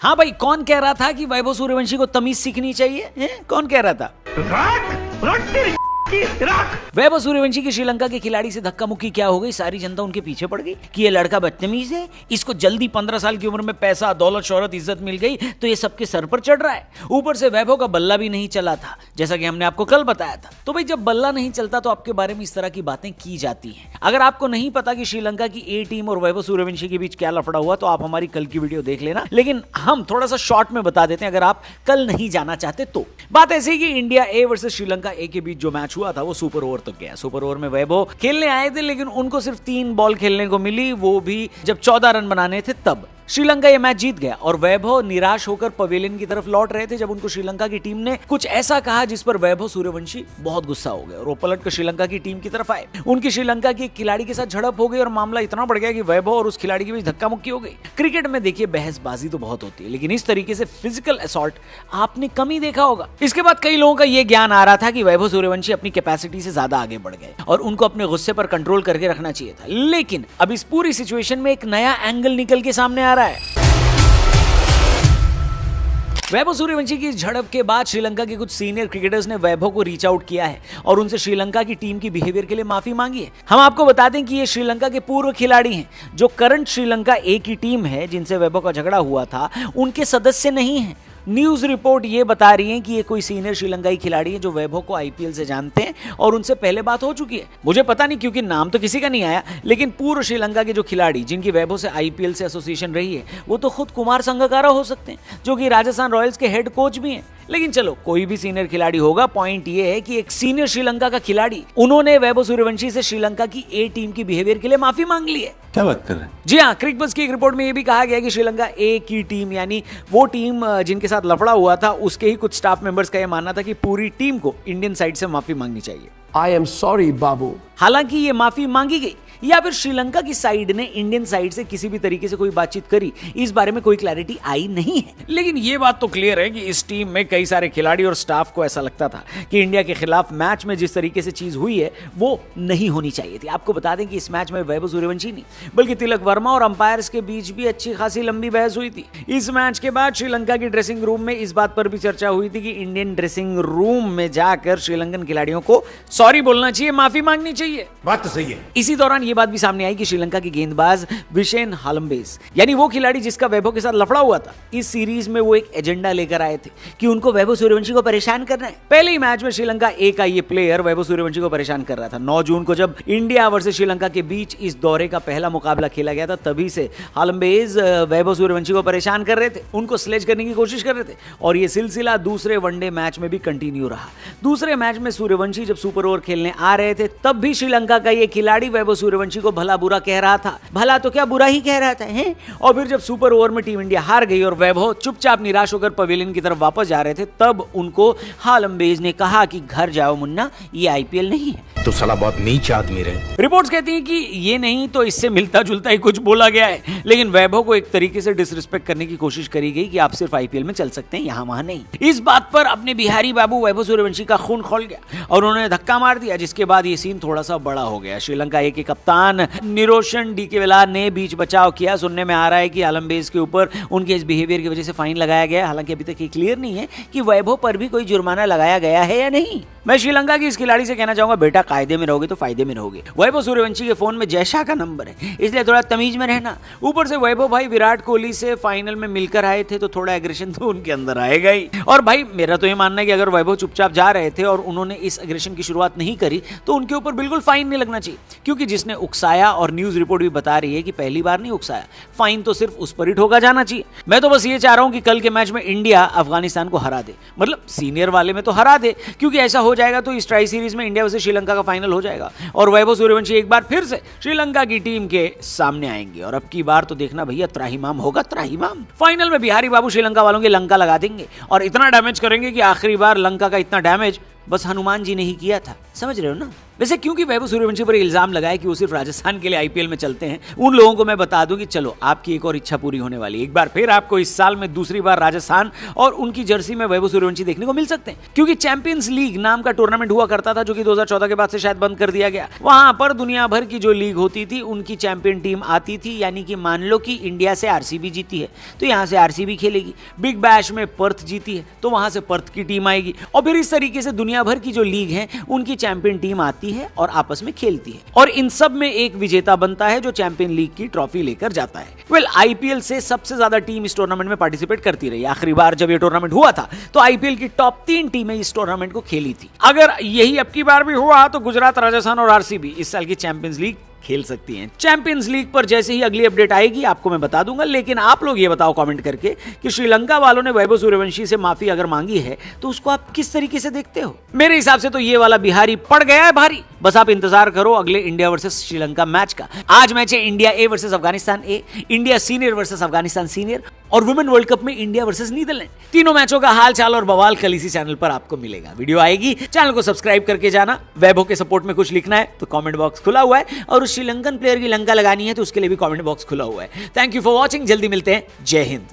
हाँ भाई, कौन कह रहा था कि वैभव सूर्यवंशी को तमीज सीखनी चाहिए? कौन कह रहा था? वैभव सूर्यवंशी की श्रीलंका के खिलाड़ी से धक्का मुक्की क्या हो गई, सारी जनता उनके पीछे पड़ गई कि ये लड़का बदतमीज है, इसको जल्दी 15 साल की उम्र में पैसा, दौलत, शोहरत, इज्जत मिल गई तो ये सबके सर पर चढ़ रहा है। ऊपर से वैभव का बल्ला भी नहीं चला था, जैसा कि हमने आपको कल बताया था। तो भाई जब बल्ला नहीं चलता तो आपके बारे में इस तरह की बातें की जाती हैं। अगर आपको नहीं पता कि श्रीलंका की ए टीम और वैभव सूर्यवंशी के बीच क्या लफड़ा हुआ तो आप हमारी कल की वीडियो देख लेना, लेकिन हम थोड़ा सा शॉर्ट में बता देते हैं अगर आप कल नहीं जाना चाहते तो। बात ऐसी कि इंडिया ए वर्सेस श्रीलंका ए के बीच जो मैच हुआ था वो सुपर ओवर तक गया। सुपर ओवर में वैभव खेलने आए थे, लेकिन उनको सिर्फ 3 बॉल खेलने को मिली, वो भी जब 14 रन बनाने थे तब। श्रीलंका ये मैच जीत गया और वैभव निराश होकर पवेलियन की तरफ लौट रहे थे जब उनको श्रीलंका की टीम ने कुछ ऐसा कहा जिस पर वैभव सूर्यवंशी बहुत गुस्सा हो गए और वो पलट कर श्रीलंका की टीम की तरफ आए। उनकी श्रीलंका के खिलाड़ी के साथ झड़प हो गई और मामला इतना बढ़ गया कि वैभव और उस खिलाड़ी के बीच धक्का मुक्की हो गई। क्रिकेट में देखिए बहसबाजी तो बहुत होती है, लेकिन इस तरीके से फिजिकल असॉल्ट आपने कम ही देखा होगा। इसके बाद कई लोगों का यह ज्ञान आ रहा था कि वैभव सूर्यवंशी अपनी कैपेसिटी से ज्यादा आगे बढ़ गए और उनको अपने गुस्से पर कंट्रोल करके रखना चाहिए था। लेकिन अब इस पूरी सिचुएशन में एक नया एंगल निकल के सामने आ रहा है। वैभव सूर्यवंशी की झड़प के बाद श्रीलंका के कुछ सीनियर क्रिकेटर्स ने वैभव को रीच आउट किया है और उनसे श्रीलंका की टीम की बिहेवियर के लिए माफी मांगी है। हम आपको बता दें कि ये श्रीलंका के पूर्व खिलाड़ी हैं जो करंट श्रीलंका ए की टीम है जिनसे वैभव का झगड़ा हुआ था, उनके सदस्य नहीं है। न्यूज रिपोर्ट ये बता रही है कि ये कोई सीनियर श्रीलंकाई खिलाड़ी है जो वैभव को आईपीएल से जानते हैं और उनसे पहले बात हो चुकी है। मुझे पता नहीं क्योंकि नाम तो किसी का नहीं आया, लेकिन पूर्व श्रीलंका के जो खिलाड़ी जिनकी वैभव से आईपीएल से एसोसिएशन रही है वो तो खुद कुमार संगकारा हो सकते हैं जो कि राजस्थान रॉयल्स के हेड कोच भी हैं। लेकिन चलो कोई भी सीनियर खिलाड़ी होगा, पॉइंट ये है कि एक सीनियर श्रीलंका का खिलाड़ी उन्होंने वैभव सूर्यवंशी से श्रीलंका की ए टीम की बिहेवियर के लिए माफी मांग ली है। क्या बात कर रहे हैं? जी हाँ, क्रिकबज़ की एक रिपोर्ट में यह भी कहा गया कि श्रीलंका ए की टीम यानी वो टीम जिनके साथ लफड़ा हुआ था उसके ही कुछ स्टाफ मेंबर्स का यह मानना था कि पूरी टीम को इंडियन साइड से माफी मांगनी चाहिए। आई एम सॉरी बाबू। हालांकि ये माफी मांगी गई या फिर श्रीलंका की साइड ने इंडियन साइड से किसी भी तरीके से कोई बातचीत करी, इस बारे में कोई क्लैरिटी आई नहीं है। लेकिन ये बात तो क्लियर है कि इस टीम में कई सारे खिलाड़ी और स्टाफ को ऐसा लगता था कि इंडिया के खिलाफ मैच में जिस तरीके से चीज हुई है वो नहीं होनी चाहिए थी। आपको बता दें कि इस मैच में वैभव सूर्यवंशी नहीं बल्कि तिलक वर्मा और अंपायर्स के बीच भी अच्छी खासी लंबी बहस हुई थी। इस मैच के बाद श्रीलंका की ड्रेसिंग रूम में इस बात पर भी चर्चा हुई थी कि इंडियन ड्रेसिंग रूम में जाकर श्रीलंकन खिलाड़ियों को सॉरी बोलना चाहिए, माफी मांगनी चाहिए। बात तो सही है। इसी दौरान ये बात भी सामने आई कि श्रीलंका के गेंदबाज विशेन हालम्बेस यानी वो खिलाड़ी जिसका वैभव के साथ लफड़ा हुआ था, इस सीरीज में वो एक एजेंडा लेकर आए थे कि उनको वैभव सूर्यवंशी को परेशान करना है। पहले ही मैच में श्रीलंका ए का ये प्लेयर वैभव सूर्यवंशी को परेशान कर रहा था। 9 जून को जब इंडिया वर्सेस श्रीलंका के बीच इस दौरे का पहला मुकाबला खेला गया था, तभी से हालम्बेस वैभव सूर्यवंशी को परेशान कर रहे थे, उनको स्लेज करने की कोशिश कर रहे थे और ये सिलसिला दूसरे वनडे मैच में भी कंटिन्यू रहा। दूसरे मैच में सूर्यवंशी जब सुपर ओवर खेलने आ रहे थे तब भी श्रीलंका का ये खिलाड़ी वैभव सूर्यवंशी को भला बुरा कह रहा था। भला तो क्या बुरा ही कह रहा था है? और फिर जब सुपर ओवर में टीम इंडिया हार गई और वैभव चुपचाप निराश होकर पवेलियन की तरफ वापस जा रहे थे, तब उनको हालम्बेज ने कहा कि घर जाओ मुन्ना, ये आईपीएल नहीं है। तो साला बहुत नीच आदमी रहे। रिपोर्ट्स कहती हैं कि ये नहीं तो इससे मिलता जुलता ही कुछ बोला गया है, लेकिन वैभव को एक तरीके से डिसरिस्पेक्ट करने की कोशिश करी गई कि आप सिर्फ आईपीएल में चल सकते हैं, यहां वहां नहीं। इस बात पर अपने बिहारी बाबू वैभव सूर्यवंशी का खून खौल गया और उन्होंने धक्का मार दिया, जिसके बाद ये सीन थोड़ा सा बड़ा हो गया। श्रीलंका ए के कप्तान निरोशन डी के वेलार ने बीच बचाव किया। सुनने में आ रहा है कि हालम्बेस के ऊपर उनके इस बिहेवियर की वजह से फाइन लगाया गया। हालांकि अभी तक ये क्लियर नहीं है कि वैभव पर भी कोई जुर्माना लगाया गया है या नहीं। मैं श्रीलंका की इस खिलाड़ी से कहना चाहूंगा, बेटा कायदे में रहोगे तो फायदे में रहोगे। वैभव सूर्यवंशी के फोन में जयशाह का नंबर है, इसलिए थोड़ा तमीज में रहना। ऊपर से वैभव भाई विराट कोहली से फाइनल में मिलकर आए थे तो थोड़ा एग्रेशन तो उनके अंदर आएगा ही। और भाई मेरा तो ये मानना है कि अगर वैभव चुपचाप जा रहे थे और उन्होंने इस एग्रेशन की शुरुआत नहीं करी तो उनके ऊपर बिल्कुल फाइन नहीं लगना चाहिए, क्योंकि जिसने उकसाया, और न्यूज रिपोर्ट भी बता रही है कि पहली बार नहीं उकसाया, फाइन तो सिर्फ उस पर ही ठोका जाना चाहिए। मैं तो बस ये चाह रहा हूं कि कल के मैच में इंडिया अफगानिस्तान को हरा दे, मतलब सीनियर वाले में तो हरा दे, क्योंकि ऐसा हो जाएगा तो इस ट्राई सीरीज में इंडिया वर्सेस श्रीलंका का फाइनल हो जाएगा और वैभव सूर्यवंशी एक बार फिर से श्रीलंका की टीम के सामने आएंगे। और अब की बार तो देखना भैया, त्राहिमाम होगा, त्राहिमाम। फाइनल में बिहारी बाबू श्रीलंका वालों की लंका लगा देंगे और इतना डैमेज करेंगे कि आखिरी बार लंका का इतना डैमेज बस हनुमान जी ने ही किया था, समझ रहे हो ना। वैसे क्योंकि वैभव सूर्यवंशी पर इल्जाम लगाया कि वो सिर्फ राजस्थान के लिए आईपीएल में चलते हैं, उन लोगों को मैं बता दूं कि चलो आपकी एक और इच्छा पूरी होने वाली है। एक बार फिर आपको इस साल में दूसरी बार राजस्थान और उनकी जर्सी में वैभव सूर्यवंशी देखने को मिल सकते हैं, क्योंकि चैंपियंस लीग नाम का टूर्नामेंट हुआ करता था जो कि 2014 के बाद से शायद बंद कर दिया गया। वहां पर दुनिया भर की जो लीग होती थी उनकी चैंपियन टीम आती थी, यानी कि मान लो कि इंडिया से आरसीबी जीती है तो यहां से आरसीबी खेलेगी, बिग बैश में पर्थ जीती है तो वहां से पर्थ की टीम आएगी, और फिर इस तरीके से दुनिया भर की जो लीग है उनकी चैंपियन टीम आती है और आपस में खेलती है, और इन सब में एक विजेता बनता है जो चैंपियन लीग की ट्रॉफी लेकर जाता है। आईपीएल से सबसे ज्यादा टीम इस टूर्नामेंट में पार्टिसिपेट करती रही। आखिरी बार जब ये टूर्नामेंट हुआ था तो आईपीएल की टॉप 3 टीमें इस टूर्नामेंट को खेली थी। अगर यही अब की बार भी हुआ तो गुजरात, राजस्थान और आरसीबी इस साल की चैंपियंस लीग खेल सकती हैं। चैंपियंस लीग पर जैसे ही अगली अपडेट आएगी आपको मैं बता दूंगा, लेकिन आप लोग ये बताओ कमेंट करके कि श्रीलंका वालों ने वैभव सूर्यवंशी से माफी अगर मांगी है तो उसको आप किस तरीके से देखते हो। मेरे हिसाब से तो ये वाला बिहारी पड़ गया है भारी। बस आप इंतजार करो अगले इंडिया वर्सेस श्रीलंका मैच का। आज मैच है India A versus Afghanistan A, India senior versus Afghanistan senior, और वुमेन वर्ल्ड कप में इंडिया वर्सेस नीदरलैंड। तीनों मैचों का हाल चाल और बवाल कल इसी चैनल पर आपको मिलेगा। वीडियो आएगी, चैनल को सब्सक्राइब करके जाना। वैभव के सपोर्ट में कुछ लिखना है तो कमेंट बॉक्स खुला हुआ है, और उस श्रीलंकन प्लेयर की लंका लगानी है तो उसके लिए भी कमेंट बॉक्स खुला हुआ है। थैंक यू फॉर वॉचिंग, जल्दी मिलते हैं। जय हिंद।